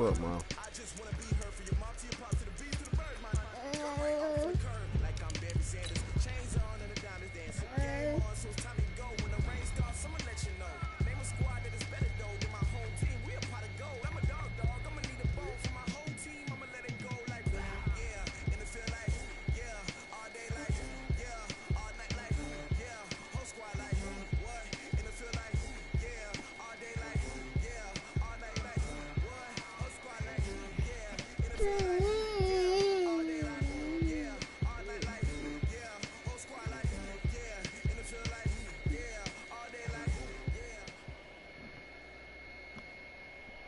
up, man.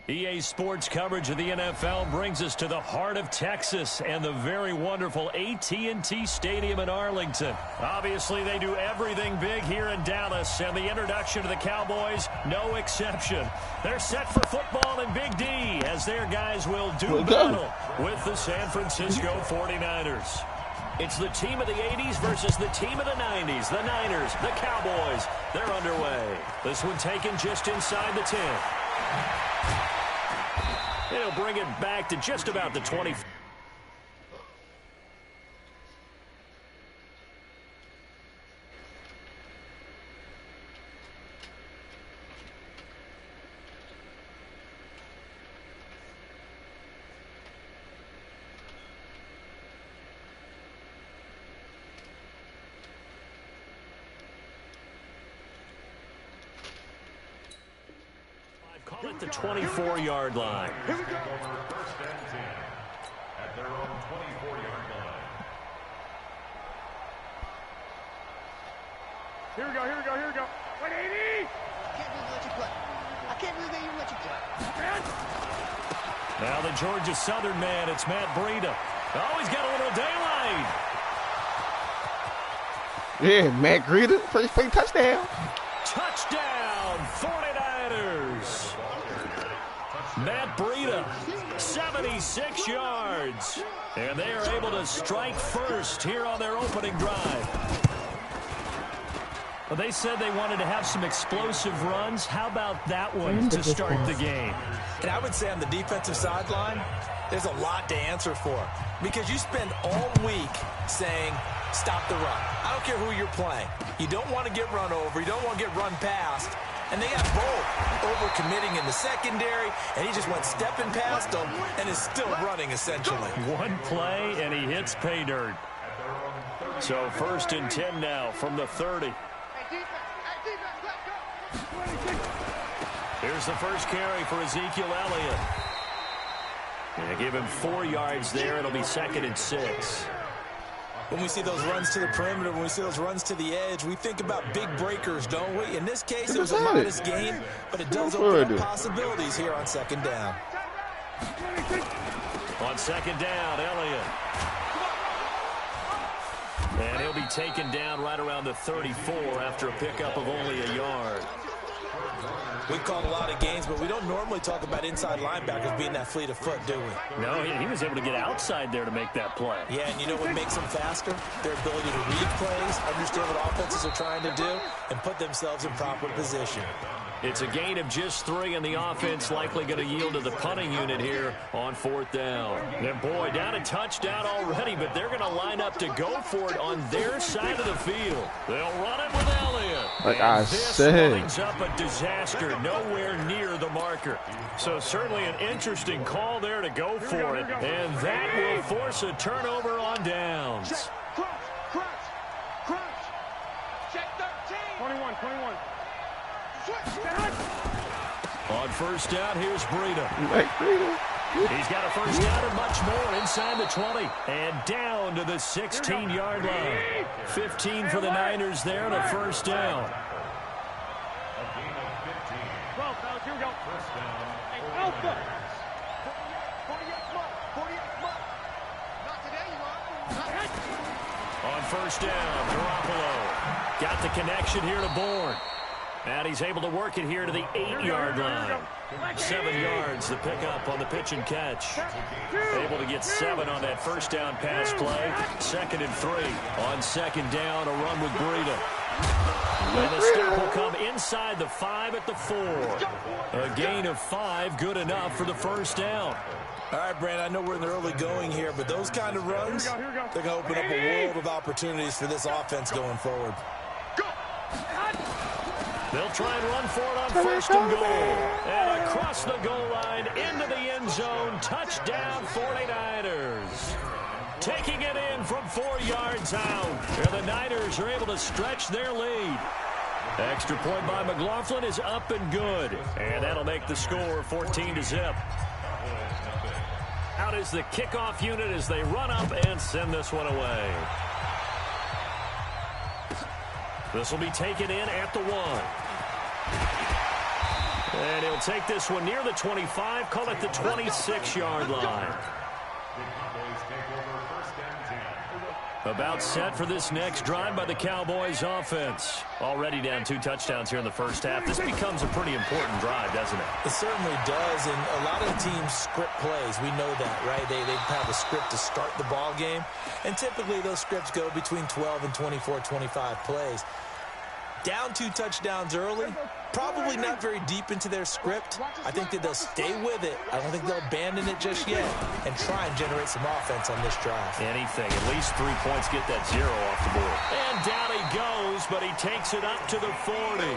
EA Sports coverage of the NFL brings us to the heart of Texas and the very wonderful AT&T Stadium in Arlington. Obviously, they do everything big here in Dallas, and the introduction to the Cowboys, no exception. They're set for football in Big D as their guys will do battle with the San Francisco 49ers. It's the team of the 80s versus the team of the 90s. The Niners, the Cowboys, they're underway. This one taken just inside the 10. He'll bring it back to just about the 20. Call it the 24-yard line. Here we go. First and 10 at their own 24-yard line. Here we go. 180! I can't believe they even let you play. Now the Georgia Southern man, it's Matt Breida. Oh, he's got a little daylight. Yeah, Matt Breida, first play touchdown. Touchdown, 49ers. Matt Breida, 76 yards. And they are able to strike first here on their opening drive. Well, they said they wanted to have some explosive runs. How about that one to start the game? And I would say on the defensive sideline, there's a lot to answer for. Because you spend all week saying, stop the run. I don't care who you're playing. You don't want to get run over. You don't want to get run past. And they got both over-committing in the secondary, and he just went stepping past them and is still running, essentially. One play, and he hits pay dirt. So 1st and 10 now from the 30. Here's the first carry for Ezekiel Elliott. And give him 4 yards there. It'll be 2nd and 6. When we see those runs to the perimeter, when we see those runs to the edge, we think about big breakers, don't we? In this case, it was a modest gain, but it does open up possibilities here on 2nd down. On 2nd down, Elliott. And he'll be taken down right around the 34 after a pickup of only a yard. We've called a lot of games, but we don't normally talk about inside linebackers being that fleet of foot, do we? No, he was able to get outside there to make that play. Yeah, and you know what makes them faster? Their ability to read plays, understand what offenses are trying to do, and put themselves in proper position. It's a gain of just 3, and the offense likely going to yield to the punting unit here on 4th down. And boy, down a touchdown already, but they're going to line up to go for it on their side of the field. They'll run it with Elliott. Like and I said, lines up a disaster, nowhere near the marker. So certainly an interesting call there to go for it, and that will force a turnover on downs. Crunch. Check 13. 21. On 1st down, here's Breida. He's got a 1st down and much more inside the 20. And down to the 16-yard line. 15 for the Niners there and a 1st down. A gain of 15. 12, fellas, here we go. First down. Alpha. 48. On 1st down, Garoppolo got the connection here to Bourne. And he's able to work it here to the 8-yard line. 7 yards, the pickup on the pitch and catch. Able to get 7 on that 1st down pass play. 2nd and 3. On 2nd down, a run with Breida. And the stop will come inside the 5 at the 4. A gain of 5, good enough for the first down. All right, Brandon, I know we're in the early going here, but those kind of runs, they're going to open up a world of opportunities for this offense going forward. They'll try and run for it on first and goal. And across the goal line, into the end zone, touchdown 49ers. Taking it in from 4 yards out. And the Niners are able to stretch their lead. Extra point by McLaughlin is up and good. And that'll make the score 14-0. Out is the kickoff unit as they run up and send this one away. This will be taken in at the 1. And he'll take this one near the 25, call it the 26-yard line. About set for this next drive by the Cowboys offense. Already down 2 touchdowns here in the first half. This becomes a pretty important drive, doesn't it? It certainly does, and a lot of the teams script plays. We know that, right? They have a script to start the ball game, and typically those scripts go between 12 and 24, 25 plays. Down 2 touchdowns early, probably not very deep into their script. I think that they'll stay with it. I don't think they'll abandon it just yet and try and generate some offense on this drive. Anything, at least 3 points, get that 0 off the board. And down he goes, but he takes it up to the 40.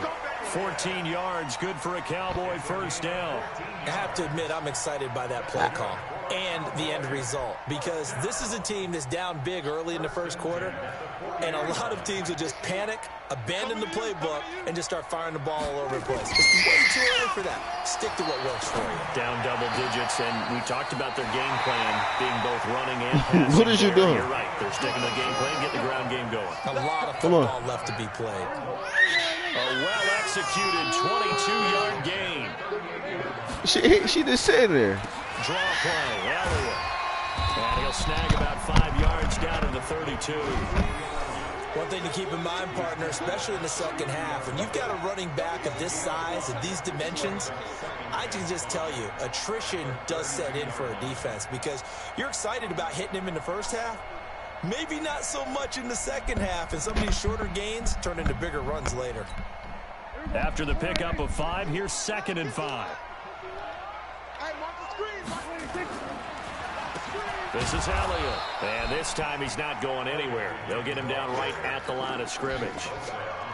14 yards, good for a Cowboy first down. I have to admit, I'm excited by that play call and the end result, because this is a team that's down big early in the first quarter, and a lot of teams will just panic, abandon the playbook, and just start firing the ball all over the place. It's way too early for that. Stick to what works for you. Down double digits, and we talked about their game plan being both running and passing. What is you doing? You're right. They're sticking to the game plan, get the ground game going. A lot of football left to be played. A well-executed 22-yard gain. She just sitting there. Draw play, Elliott. And he'll snag about 5 yards down to the 32. One thing to keep in mind, partner, especially in the second half, when you've got a running back of this size, of these dimensions, I can just tell you, attrition does set in for a defense, because you're excited about hitting him in the first half, maybe not so much in the second half, and some of these shorter gains turn into bigger runs later. After the pickup of 5, here's 2nd and 5. This is Elliott, and this time he's not going anywhere. They'll get him down right at the line of scrimmage.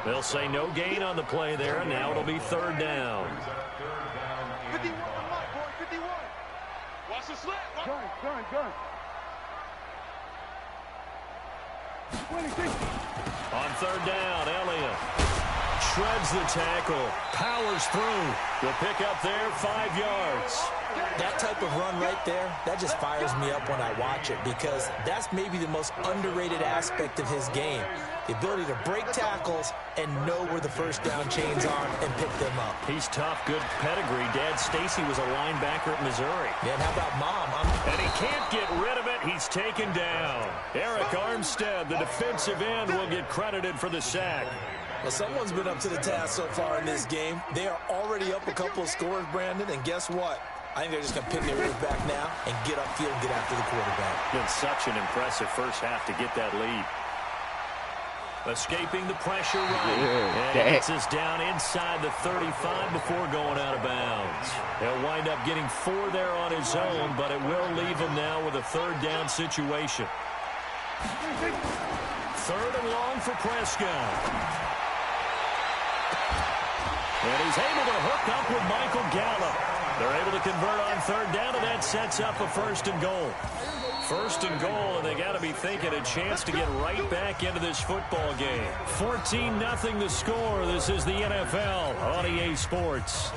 They'll say no gain on the play there, and now it'll be 3rd down. 51 on my boy, 51. Watch the slip. Gun. 26. On 3rd down, Elliott shreds the tackle, powers through. The pickup there, 5 yards. That type of run right there, that just fires me up when I watch it, because that's maybe the most underrated aspect of his game. The ability to break tackles and know where the first down chains are and pick them up. He's tough, good pedigree. Dad Stacy was a linebacker at Missouri. Man, how about Mom? And he can't get rid of it. He's taken down. Eric Armstead, the defensive end, will get credited for the sack. Well, someone's been up to the task so far in this game. They are already up a couple of scores, Brandon, and guess what? I think they're just going to pick their ears back now and get upfield and get after the quarterback. Been such an impressive first half to get that lead. Escaping the pressure right. And gets us down inside the 35 before going out of bounds. He'll wind up getting 4 there on his own, but it will leave him now with a 3rd down situation. 3rd and long for Prescott. And he's able to hook up with Michael Gallup. They're able to convert on 3rd down, and that sets up a 1st and goal. 1st and goal, and they got to be thinking a chance to get right back into this football game. 14-0 the score. This is the NFL on EA Sports.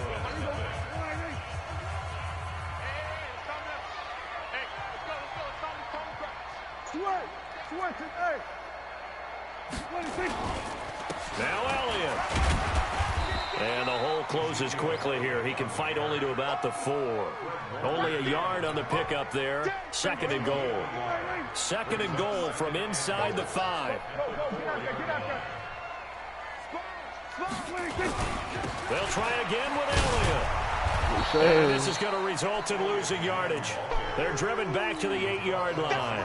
Now Elliott. And the hole closes quickly here. He can fight only to about the 4. Only a yard on the pickup there. 2nd and goal. 2nd and goal from inside the 5. They'll try again with Elliott. And this is going to result in losing yardage. They're driven back to the 8-yard line.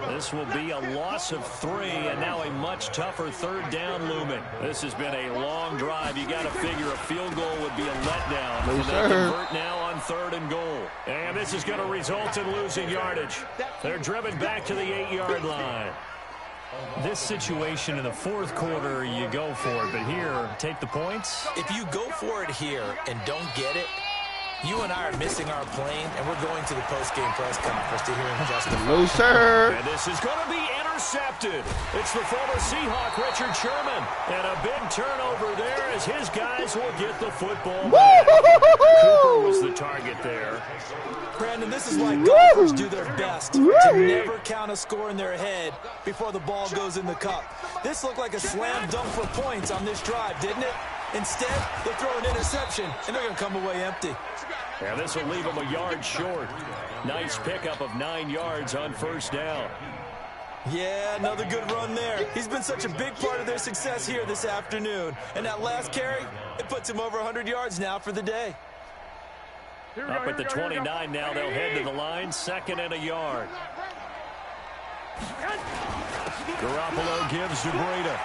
This will be a loss of 3, and now a much tougher third down looming. This has been a long drive. You got to figure a field goal would be a letdown. No, They sir. convert now on 3rd and goal. And this is going to result in losing yardage. They're driven back to the 8-yard line. This situation in the 4th quarter, you go for it. But here, take the points. If you go for it here and don't get it, you and I are missing our plane, and we're going to the post-game press conference to hear him justify. No, sir. And this is going to be intercepted. It's the former Seahawk, Richard Sherman. And a big turnover there as his guys will get the football back. Cooper was the target there. Brandon, this is why golfers do their best to never count a score in their head before the ball goes in the cup. This looked like a slam dunk for points on this drive, didn't it? Instead, they throw an interception, and they're going to come away empty. And this will leave him a yard short. Nice pickup of 9 yards on 1st down. Yeah, another good run there. He's been such a big part of their success here this afternoon. And that last carry, it puts him over 100 yards now for the day. Up at the 29 now, they'll head to the line, 2nd and a yard. Garoppolo gives to Breida.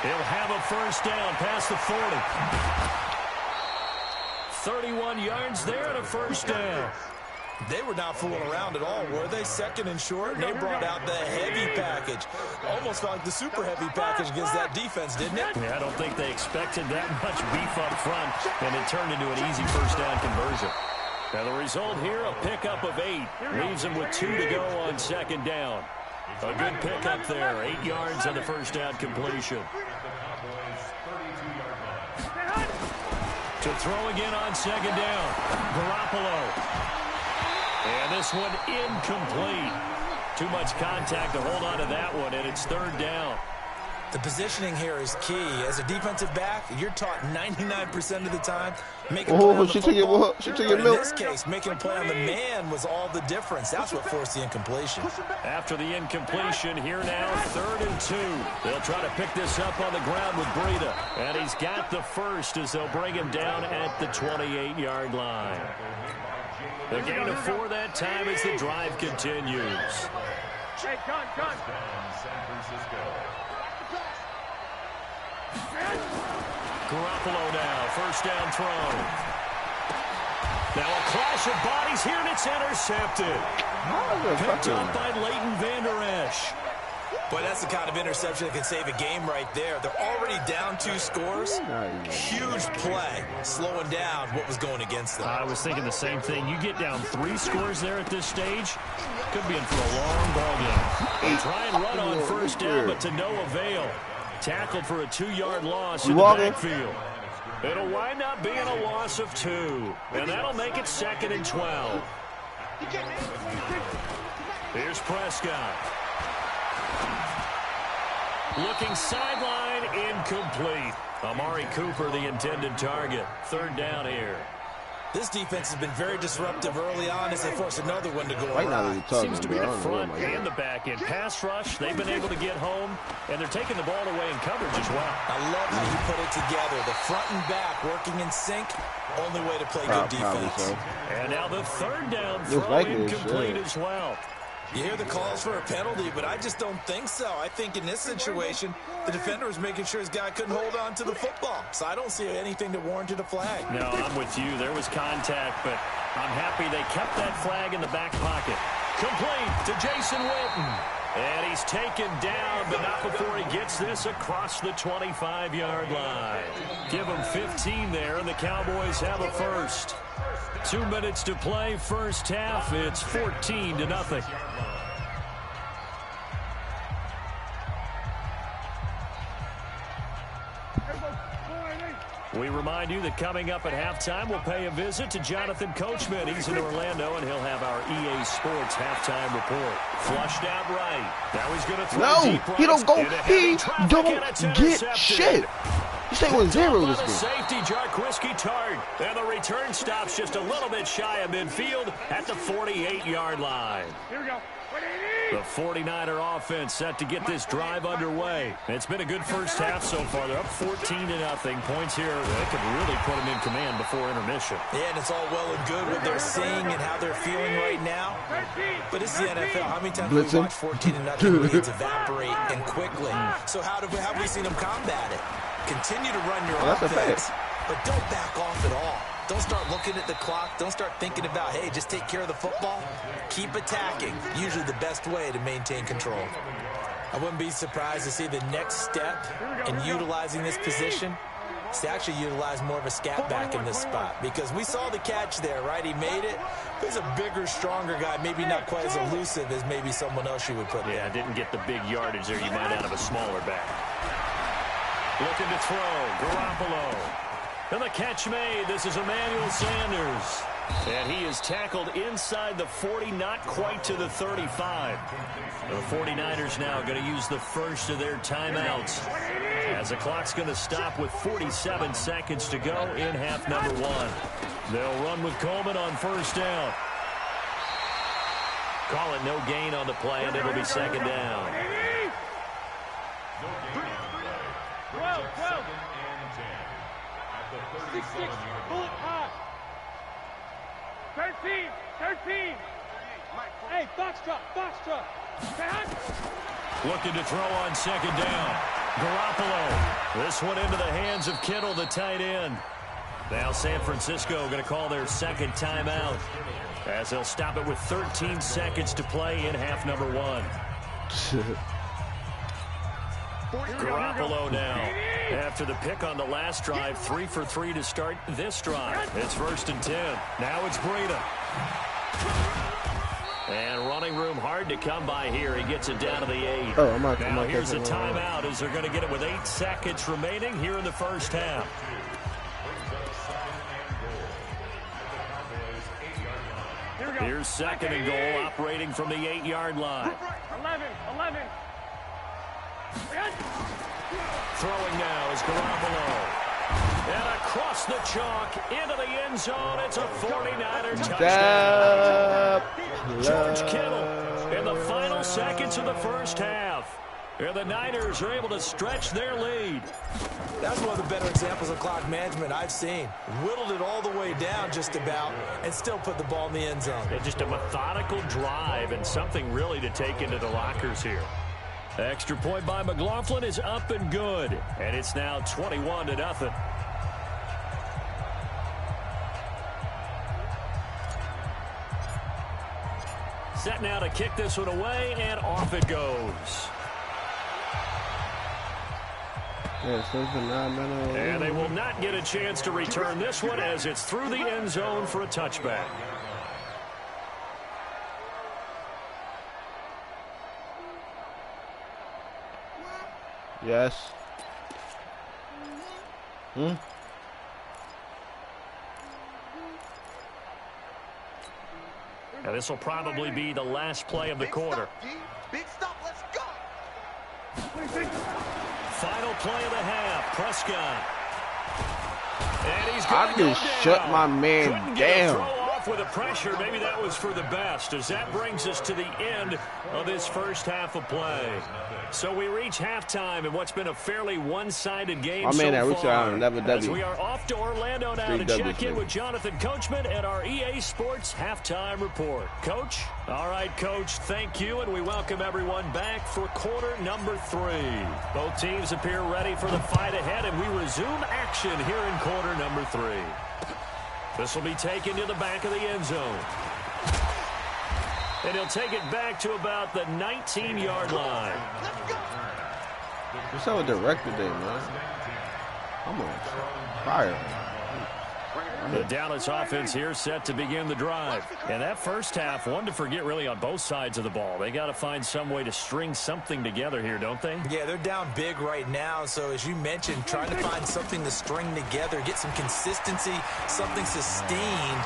He'll have a 1st down past the 40. 31 yards there and a 1st down. They were not fooling around at all, were they? 2nd and short, and they brought out the heavy package. Almost felt like the super heavy package against that defense, didn't it? Yeah, I don't think they expected that much beef up front, and it turned into an easy 1st down conversion. Now the result here, a pickup of 8. Leaves them with 2 to go on 2nd down. A good pickup there, 8 yards on the 1st down completion. To throw again on 2nd down, Garoppolo. And this one incomplete. Too much contact to hold on to that one, and it's 3rd down. The positioning here is key. As a defensive back, you're taught 99% of the time making a play on the football. She took your But in milk. this case, making a play on the man was all the difference. That's what forced the incompletion. After the incompletion, here now, 3rd and 2. They'll try to pick this up on the ground with Breida. And he's got the 1st as they'll bring him down at the 28-yard line. The gain of 4 that time as the drive continues. Hey, gun. San Francisco. Garoppolo now, 1st down throw. Now a clash of bodies here, and it's intercepted. Picked up by Leighton Vander Esch. But that's the kind of interception that can save a game right there. They're already down 2 scores. Huge play, slowing down what was going against them. I was thinking the same thing. You get down 3 scores there at this stage, could be in for a long ball game. They try and run on 1st down, but to no avail. Tackled for a 2-yard loss in the backfield. It'll wind up being a loss of 2, and that'll make it 2nd and 12. Here's Prescott. Looking sideline, incomplete. Amari Cooper, the intended target. 3rd down here. This defense has been very disruptive early on as they force another one to go Right now, awry. Seems to be the front and the back end. Pass rush, they've been able to get home, and they're taking the ball away in coverage as well. I love how you put it together. The front and back working in sync. Only way to play good defense. And now the 3rd down throw incomplete as well. You hear the calls for a penalty, but I just don't think so. I think in this situation, the defender was making sure his guy couldn't hold on to the football. So I don't see anything that warranted a flag. No, I'm with you. There was contact, but I'm happy they kept that flag in the back pocket. Complete to Jason Witten. And he's taken down, but not before he gets this across the 25-yard line. Give him 15 there, and the Cowboys have a 1st. 2 minutes to play, 1st half. It's 14-0. We remind you that coming up at halftime, we'll pay a visit to Jonathan Coachman. He's in Orlando, and he'll have our EA Sports halftime report. Flushed out right. Now he's going to throw deep right. He don't get shit. You say it was 0 this game. Safety Jarkowski Tart. And the return stops just a little bit shy of midfield at the 48-yard line. Here we go. The 49er offense set to get this drive underway. It's been a good first half so far. They're up 14-0. Points here that could really put them in command before intermission. Yeah, and it's all well and good what they're seeing and how they're feeling right now. But it's the NFL. How many times have we watched 14-0 leads evaporate and quickly? So how have we seen them combat it? Continue to run your offense, but don't back off at all. Don't start looking at the clock. Don't start thinking about, hey, just take care of the football. Keep attacking. Usually the best way to maintain control. I wouldn't be surprised to see the next step in utilizing this position is to actually utilize more of a scat back in this spot, because we saw the catch there, right? He made it. He's a bigger, stronger guy, maybe not quite as elusive as maybe someone else you would put there. Yeah, didn't get the big yardage there you might out of a smaller back. Looking to throw, Garoppolo. And the catch made. This is Emmanuel Sanders. And he is tackled inside the 40, not quite to the 35. The 49ers now going to use the first of their timeouts, as the clock's going to stop with 47 seconds to go in half number 1. They'll run with Coleman on first down. Call it no gain on the play, and it'll be second down. 6-6, bullet hot. 13. Hey, box truck. Looking to throw on second down. Garoppolo. This one into the hands of Kittle, the tight end. Now San Francisco going to call their second timeout, as they'll stop it with 13 seconds to play in half number 1. Garoppolo now. After the pick on the last drive, 3 for 3 to start this drive. It's 1st and 10. Now it's Breida. And running room hard to come by here. He gets it down to the 8. Now here's a timeout, as they're going to get it with 8 seconds remaining here in the first half. Here's 2nd and goal, operating from the 8-yard line. 11. Throwing now is Garoppolo. And across the chalk into the end zone. It's a 49er touchdown. George Kittle in the final seconds of the first half. And the Niners are able to stretch their lead. That's one of the better examples of clock management I've seen. Whittled it all the way down just about and still put the ball in the end zone. And just a methodical drive and something really to take into the lockers here. Extra point by McLaughlin is up and good. And it's now 21-0. Set now to kick this one away, and off it goes. And they will not get a chance to return this one, as it's through the end zone for a touchback. Yes. Now this will probably be the last play of the quarter. Big stop, let's go. Final play of the half, Prescott. And he's I just shut my man down. With the pressure, maybe that was for the best, as that brings us to the end of this first half of play. So we reach halftime in what's been a fairly one-sided game so far. As we are off to Orlando now to check in with Jonathan Coachman at our EA Sports Halftime Report. Coach? All right, Coach, thank you, and we welcome everyone back for quarter number 3. Both teams appear ready for the fight ahead, and we resume action here in quarter number 3. This will be taken to the back of the end zone. And he'll take it back to about the 19-yard line. What's up with the record day, man? I'm on fire. The Dallas offense here set to begin the drive. And that first half, one to forget really on both sides of the ball. They got to find some way to string something together here, don't they? Yeah, they're down big right now. So as you mentioned, trying to find something to string together, get some consistency, something sustained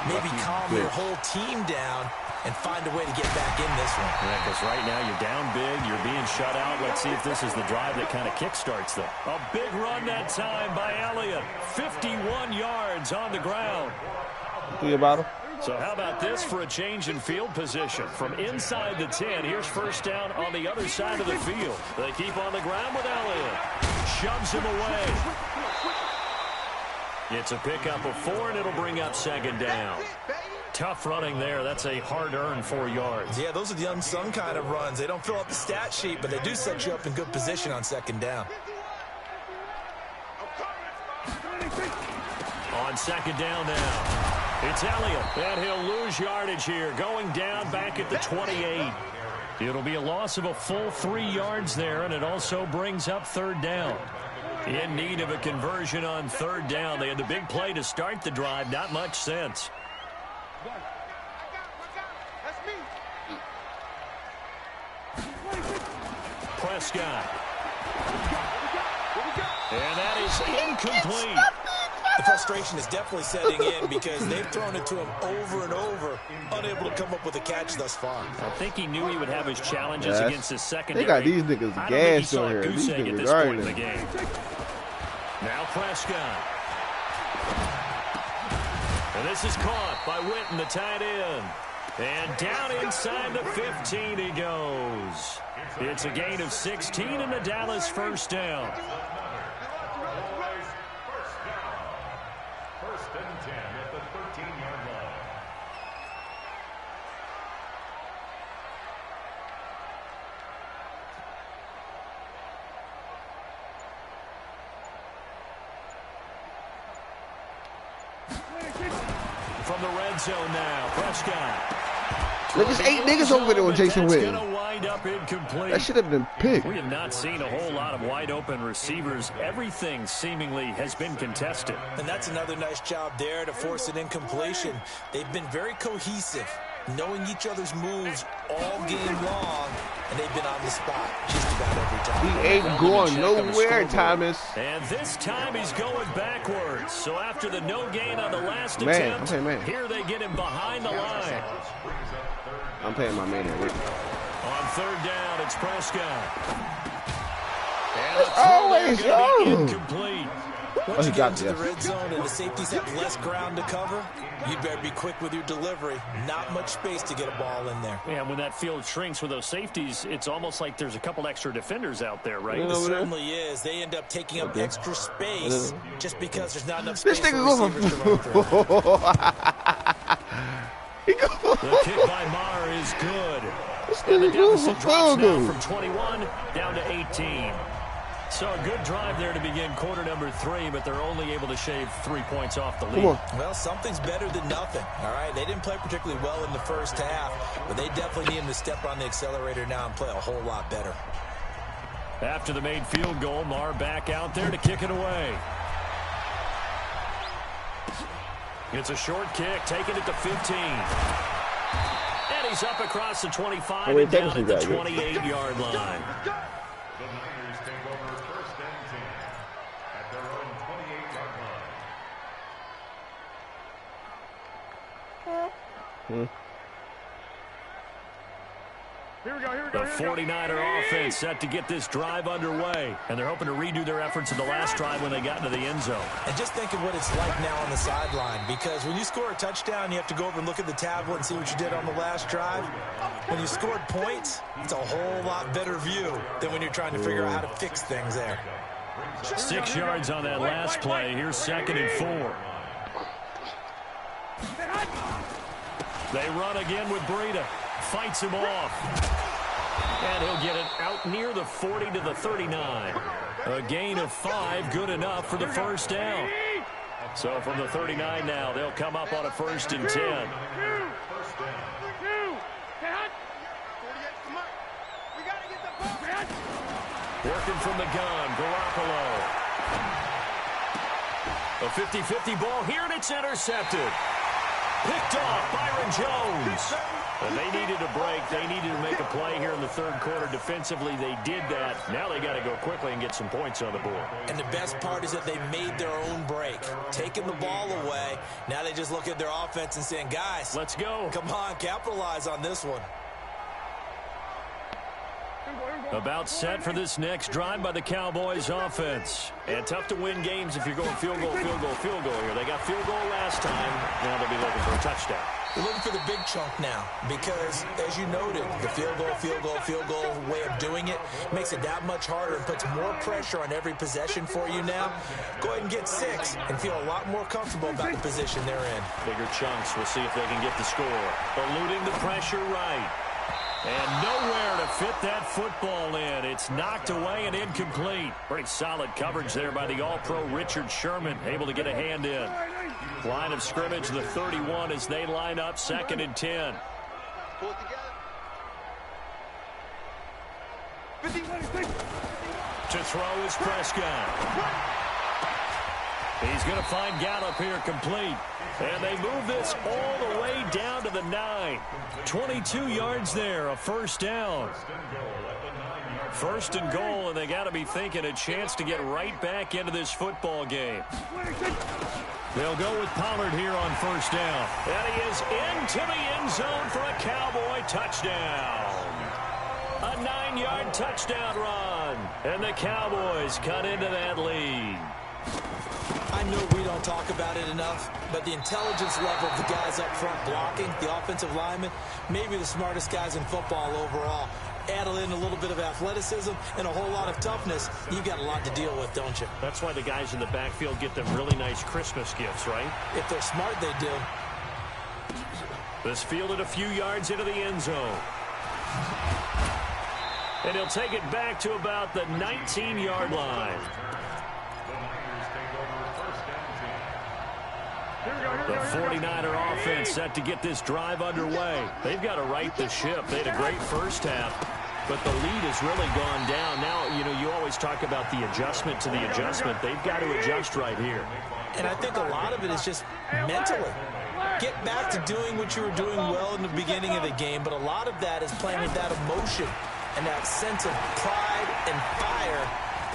maybe calm your whole team down and find a way to get back in this one. Yeah, because right now you're down big, you're being shut out. Let's see if this is the drive that kind of kickstarts them. A big run that time by Elliott. 51 yards on the ground. Think about him. So how about this for a change in field position? From inside the 10, here's first down on the other side of the field. They keep on the ground with Elliott. Shoves him away. It's a pickup of 4, and it'll bring up second down. Tough running there. That's a hard-earned 4 yards. Yeah, those are the unsung kind of runs. They don't fill up the stat sheet, but they do set you up in good position on second down. On second down now. It's Elliott, and he'll lose yardage here, going down back at the 28. It'll be a loss of a full 3 yards there, and it also brings up third down. In need of a conversion on third down. They had the big play to start the drive. Not much sense. Prescott. And that is incomplete. The frustration is definitely setting in because they've thrown it to him over and over, unable to come up with a catch thus far. I think he knew he would have his challenges against his secondary. They got these niggas gassed on here. These At niggas this point in the game. Now Prescott. And this is caught by Witten, the tight end. And down inside the 15 he goes. It's a gain of 16 and the Dallas first down. First and 10 at the 13-yard line. From the red zone now, Prescott. Look, there's 8 niggas over there on Jason Witten. That should have been picked. We have not seen a whole lot of wide open receivers. Everything seemingly has been contested. And that's another nice job there to force an incompletion. They've been very cohesive, knowing each other's moves all game long, and they've been on the spot just about every time. He ain't going nowhere, Thomas. And this time he's going backwards. So after the no gain on the last attempt, here they get him behind the line. I'm paying my man here. On third down, it's Prescott. It's always incomplete. Once you get into the red zone and the safeties have less ground to cover, you'd better be quick with your delivery. Not much space to get a ball in there. Yeah, when that field shrinks with those safeties, it's almost like there's a couple extra defenders out there, right? It certainly is. They end up taking up extra space just because there's not enough space this nigga for receivers to run through. The kick by Maher is good. And the deficit drops now from 21 down to 18. So a good drive there to begin quarter number 3, but they're only able to shave 3 points off the lead. Well, something's better than nothing, all right? They didn't play particularly well in the first half, but they definitely need him to step on the accelerator now and play a whole lot better. After the made field goal, Maher back out there to kick it away. It's a short kick, taking it to 15. And he's up across the 25 and down at the 28-yard line. The Niners take over first and 10 at their own 28-yard line. Here we go, here we The go. 49er offense set to get this drive underway, and they're hoping to redo their efforts in the last drive when they got into the end zone. And just think of what it's like now on the sideline, because when you score a touchdown, you have to go over and look at the tablet and see what you did on the last drive. When you scored points, it's a whole lot better view than when you're trying to figure out how to fix things there. 6 yards on that last play. Here's second and 4. They run again with Breida. Fights him off. And he'll get it out near the 40 to the 39. A gain of 5, good enough for the first down. So from the 39 now, they'll come up on a first and 10. Working from the gun, Garoppolo. A 50-50 ball here, and it's intercepted. Picked off, Byron Jones. And they needed a break. They needed to make a play here in the third quarter. Defensively, they did that. Now they got to go quickly and get some points on the board. And the best part is that they made their own break. Taking the ball away. Now they just look at their offense and saying, guys, let's go. Come on, capitalize on this one. About set for this next drive by the Cowboys offense. And tough to win games if you're going field goal, field goal, field goal here. They got field goal last time. Now they'll be looking for a touchdown. We're looking for the big chunk now because, as you noted, the field goal way of doing it makes it that much harder and puts more pressure on every possession for you now. Go ahead and get 6 and feel a lot more comfortable about the position they're in. Bigger chunks. We'll see if they can get the score. Eluding the pressure right. And nowhere to fit that football in. It's knocked away and incomplete. Pretty solid coverage there by the All-Pro Richard Sherman. Able to get a hand in. Line of scrimmage, the 31 as they line up 2nd and 10. Pull it together. To throw is Prescott. He's going to find Gallup here complete. And they move this all the way down to the 9. 22 yards there, a first down. First and goal, and they got to be thinking a chance to get right back into this football game. They'll go with Pollard here on first down. And he is into the end zone for a Cowboy touchdown. A 9-yard touchdown run. And the Cowboys cut into that lead. I know we don't talk about it enough, but the intelligence level of the guys up front blocking, the offensive linemen, maybe the smartest guys in football overall. Add in a little bit of athleticism and a whole lot of toughness, you've got a lot to deal with, don't you? That's why the guys in the backfield get them really nice Christmas gifts, right? If they're smart, they do. This fielded a few yards into the end zone. And he'll take it back to about the 19-yard line. The 49er offense set to get this drive underway. They've got to right the ship. They had a great first half, but the lead has really gone down. Now, you know, you always talk about the adjustment to the adjustment. They've got to adjust right here. And I think a lot of it is just mentally. Get back to doing what you were doing well in the beginning of the game, but a lot of that is playing with that emotion and that sense of pride and fire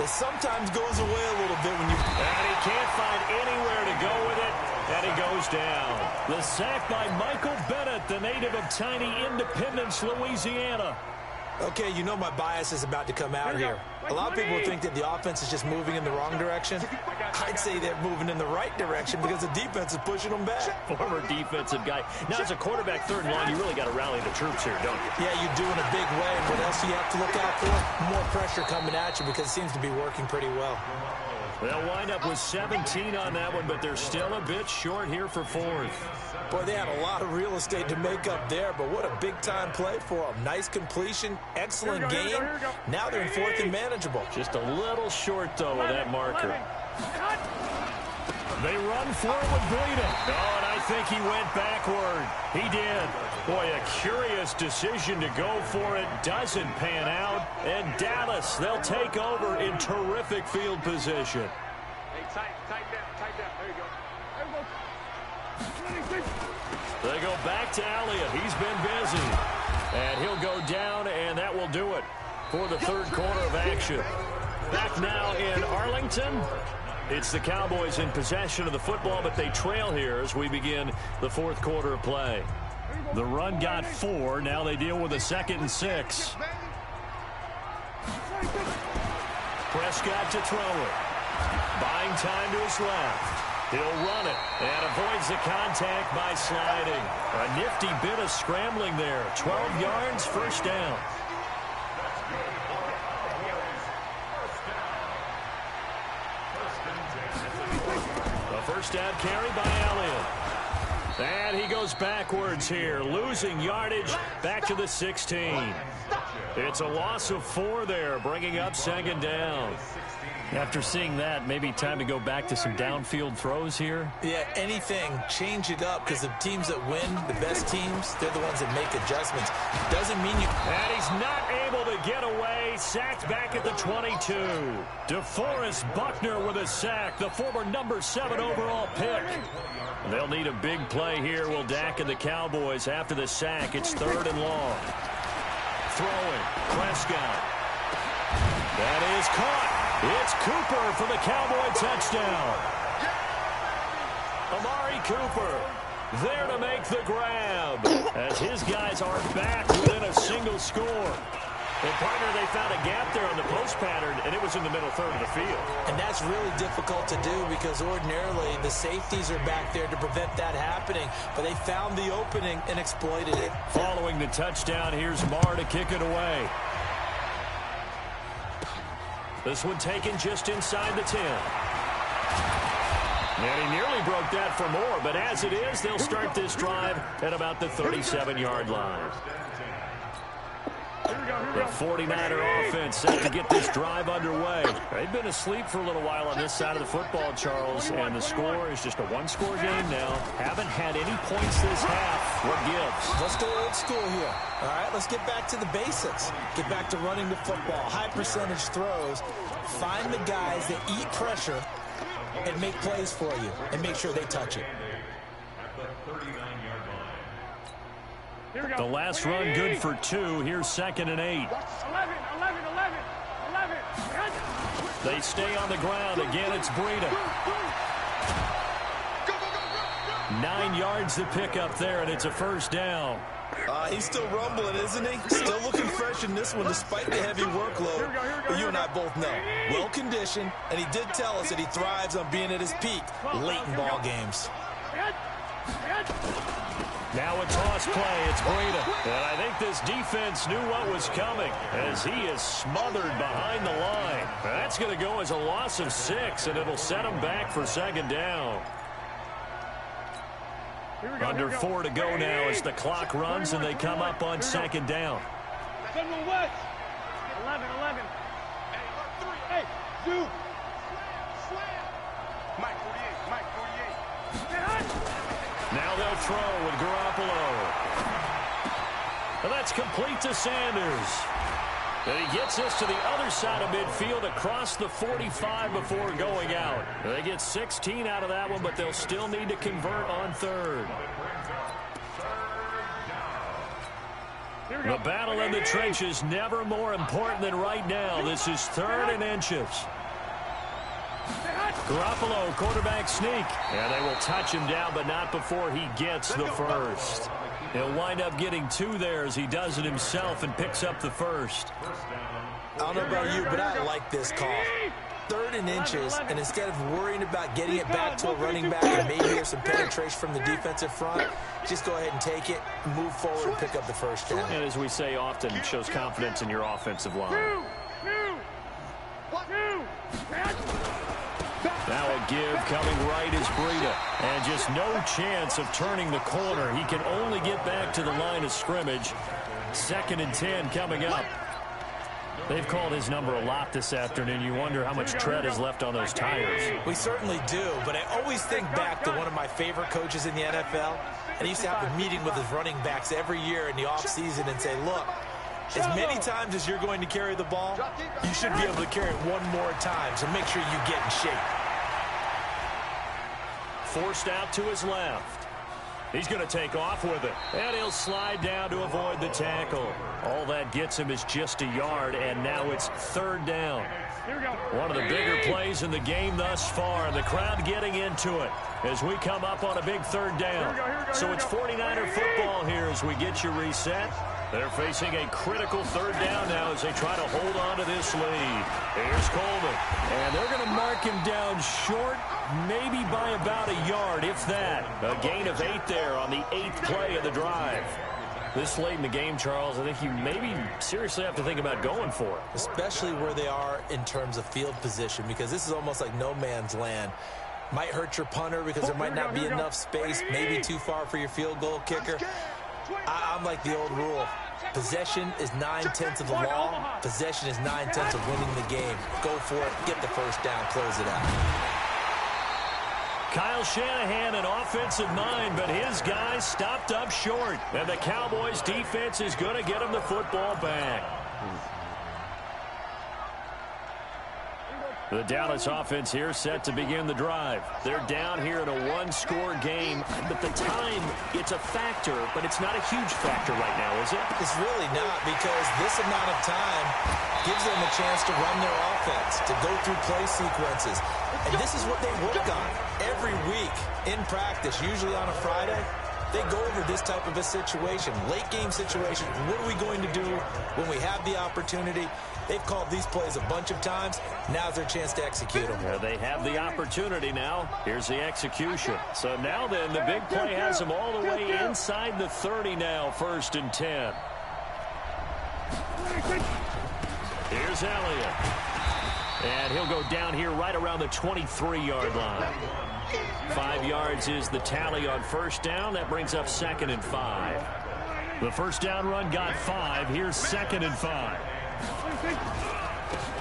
that sometimes goes away a little bit when you... And he can't find anywhere to go with it. And he goes down. The sack by Michael Bennett, the native of tiny Independence, Louisiana. Okay, you know my bias is about to come out here. A lot of people think that the offense is just moving in the wrong direction. I'd say they're moving in the right direction because the defense is pushing them back. Former defensive guy. Now, as a quarterback, 3rd and long, you really got to rally the troops here, don't you? Yeah, you do in a big way. And what else do you have to look out for? More pressure coming at you because it seems to be working pretty well. They'll wind up with 17 on that one, but they're still a bit short here for 4th. Boy, they had a lot of real estate to make up there, but what a big-time play for them. Nice completion, excellent game. Now they're in 4th and manageable. Just a little short, though, of that marker. They run forward with Breida. Oh, and I think he went backward. He did. Boy, a curious decision to go for it. Doesn't pan out. And Dallas, they'll take over in terrific field position. Hey, tight down. There you go. They go back to Elliott. He's been busy. And he'll go down, and that will do it for the 3rd quarter of action. Back now in Arlington. It's the Cowboys in possession of the football, but they trail here as we begin the 4th quarter of play. The run got 4. Now they deal with a 2nd and 6. Prescott to throw it. Buying time to his left. He'll run it and avoids the contact by sliding. A nifty bit of scrambling there. 12 yards, first down. A first down carry by Elliott. And he goes backwards here, losing yardage back to the 16. It's a loss of 4 there, bringing up 2nd down. After seeing that, maybe time to go back to some downfield throws here. Yeah, anything, change it up, because the teams that win, the best teams, they're the ones that make adjustments. Doesn't mean you... And he's not able to get away. Sacked back at the 22. DeForest Buckner with a sack, the former number 7 overall pick. They'll need a big play here, will Dak and the Cowboys. After the sack, it's 3rd and long. Throwing, Prescott. That is caught. It's Cooper for the Cowboy touchdown. Amari Cooper there to make the grab as his guys are back within a single score. And, partner, they found a gap there on the post pattern, and it was in the middle third of the field. And that's really difficult to do because ordinarily the safeties are back there to prevent that happening. But they found the opening and exploited it. Following the touchdown, here's Marr to kick it away. This one taken just inside the 10. And he nearly broke that for more, but as it is, they'll start this drive at about the 37-yard line. The 49er offense set to get this drive underway. They've been asleep for a little while on this side of the football, Charles, and the score is just a one-score game now. Haven't had any points this half. What gives? Let's go old school here. All right, let's get back to the basics. Get back to running the football, high percentage throws. Find the guys that eat pressure and make plays for you and make sure they touch it. The last run good for 2. Here's 2nd and 8. 11. They stay on the ground. Again, it's Breida. 9 yards to pick up there, and it's a first down. He's still rumbling, isn't he? Still looking fresh in this one despite the heavy workload. But you and I both know, well-conditioned, and he did tell us that he thrives on being at his peak late in ball games. Now a toss play. It's Breida. And I think this defense knew what was coming as he is smothered behind the line. That's going to go as a loss of 6, and it'll set him back for 2nd down. Under 4 to go now as the clock runs and they come up on 2nd down. 11. Hey, Zoo. Mike 48. Now they'll throw with Garoppolo. And that's complete to Sanders. And he gets us to the other side of midfield across the 45 before going out. They get 16 out of that one, but they'll still need to convert on 3rd. The battle in the trenches never more important than right now. This is 3rd and inches. Garoppolo, quarterback sneak. And they will touch him down, but not before he gets the first. He'll wind up getting 2 there as he does it himself and picks up the first. I don't know about you, but I like this call. 3rd and inches, and instead of worrying about getting it back to a running back and maybe there's some penetration from the defensive front, just go ahead and take it, move forward, and pick up the first down. And as we say often, it shows confidence in your offensive line. Now a give coming right is Breida. And just no chance of turning the corner. He can only get back to the line of scrimmage. 2nd and 10 coming up. They've called his number a lot this afternoon. You wonder how much tread is left on those tires. We certainly do, but I always think back to one of my favorite coaches in the NFL. And he used to have a meeting with his running backs every year in the offseason and say, look, as many times as you're going to carry the ball, you should be able to carry it one more time, so make sure you get in shape. Forced out to his left. He's going to take off with it. And he'll slide down to avoid the tackle. All that gets him is just a yard, and now it's 3rd down. One of the bigger plays in the game thus far, and the crowd getting into it as we come up on a big 3rd down. So it's 49er football here as we get you reset. They're facing a critical 3rd down now as they try to hold on to this lead. Here's Coleman. And they're going to mark him down short, maybe by about a yard, if that. A gain of 8 there on the 8th play of the drive. This late in the game, Charles, I think you maybe seriously have to think about going for it. Especially where they are in terms of field position, because this is almost like no man's land. Might hurt your punter because there might not be enough space, maybe too far for your field goal kicker. I'm like the old rule. Possession is 9/10 of the law. Possession is 9/10 of winning the game. Go for it. Get the first down. Close it out. Kyle Shanahan, an offensive mind, but his guys stopped up short. And the Cowboys' defense is going to get him the football back. The Dallas offense here set to begin the drive. They're down here in a one-score game, but the time, it's a factor, but it's not a huge factor right now, is it? It's really not, because this amount of time gives them a chance to run their offense, to go through play sequences. And this is what they work on every week in practice, usually on a Friday. They go over this type of a situation, late-game situation. What are we going to do when we have the opportunity? They've called these plays a bunch of times. Now's their chance to execute them. Yeah, they have the opportunity now. Here's the execution. So now then, the big play has them all the way inside the 30 now, 1st and 10. Here's Elliott. And he'll go down here right around the 23-yard line. 5 yards is the tally on first down. That brings up 2nd and 5. The first down run got 5. Here's 2nd and 5.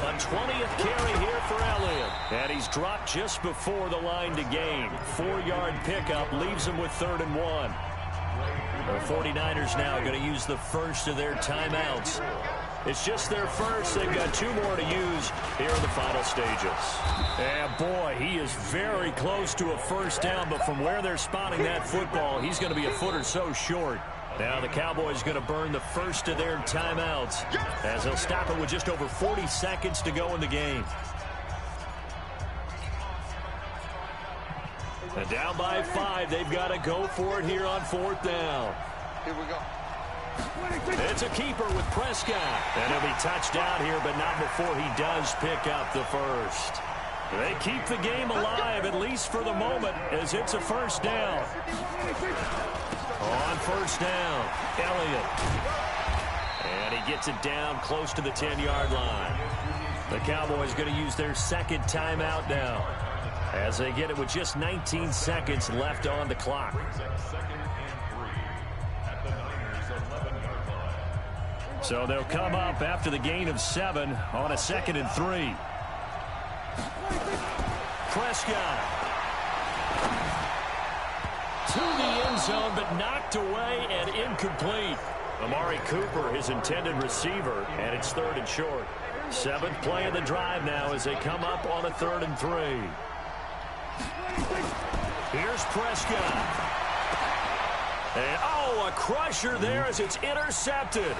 A 20th carry here for Elliott. And he's dropped just before the line to gain. 4-yard pickup leaves him with 3rd and 1. The 49ers now going to use the first of their timeouts. It's just their first. They've got 2 more to use here in the final stages. And boy, he is very close to a first down, but from where they're spotting that football, he's going to be a foot or so short. Now the Cowboys going to burn the first of their timeouts as they'll stop it with just over 40 seconds to go in the game. And down by 5, they've got to go for it here on 4th down. Here we go. It's a keeper with Prescott. And he'll be touched down here, but not before he does pick up the first. They keep the game alive, at least for the moment, as it's a first down. On first down, Elliott. And he gets it down close to the 10-yard line. The Cowboys going to use their second timeout now, as they get it with just 19 seconds left on the clock. So they'll come up after the gain of 7 on a 2nd and 3. Prescott to the end zone, but knocked away and incomplete. Amari Cooper, his intended receiver, and it's 3rd and short. 7th play of the drive now as they come up on a 3rd and 3. Here's Prescott. And, a crusher there as it's intercepted.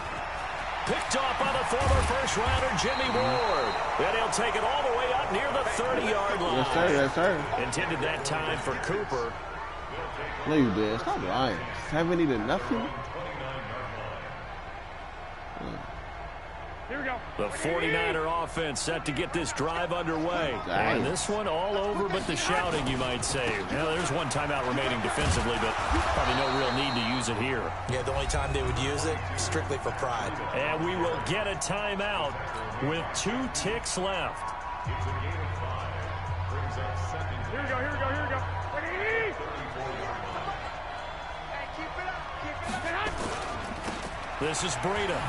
Picked off by the former first-rounder, Jimmy Ward. Then he'll take it all the way up near the 30-yard line. Yes, sir. Yes, sir. Intended that time for Cooper. No, you did. Stop lying. 70-0. Here we go. The 49er offense set to get this drive underway. And this one all over but the shouting, you might say. Now, there's one timeout remaining defensively, but probably no real need to use it here. Yeah, the only time they would use it, strictly for pride. And we will get a timeout with 2 ticks left. Here we go, here we go, here we go. This is Breida.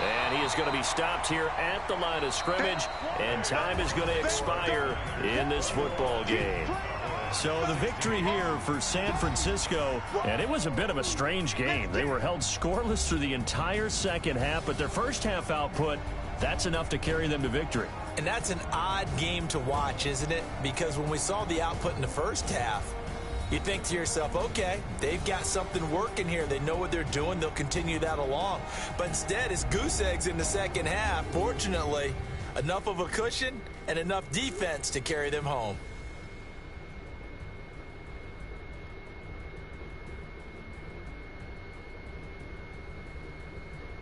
And he is going to be stopped here at the line of scrimmage, and time is going to expire in this football game. So the victory here for San Francisco, and it was a bit of a strange game. They were held scoreless through the entire second half, but their first half output, that's enough to carry them to victory. And that's an odd game to watch, isn't it? Because when we saw the output in the first half, you think to yourself, okay, they've got something working here. They know what they're doing. They'll continue that along. But instead, it's goose eggs in the second half. Fortunately, enough of a cushion and enough defense to carry them home.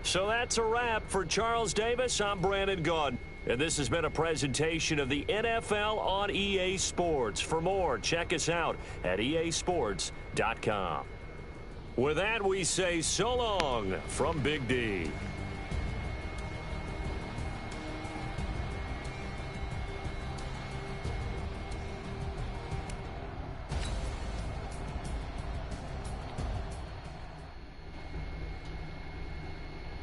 So that's a wrap for Charles Davis. I'm Brandon Gaudin. And this has been a presentation of the NFL on EA Sports. For more, check us out at easports.com. With that, we say so long from Big D.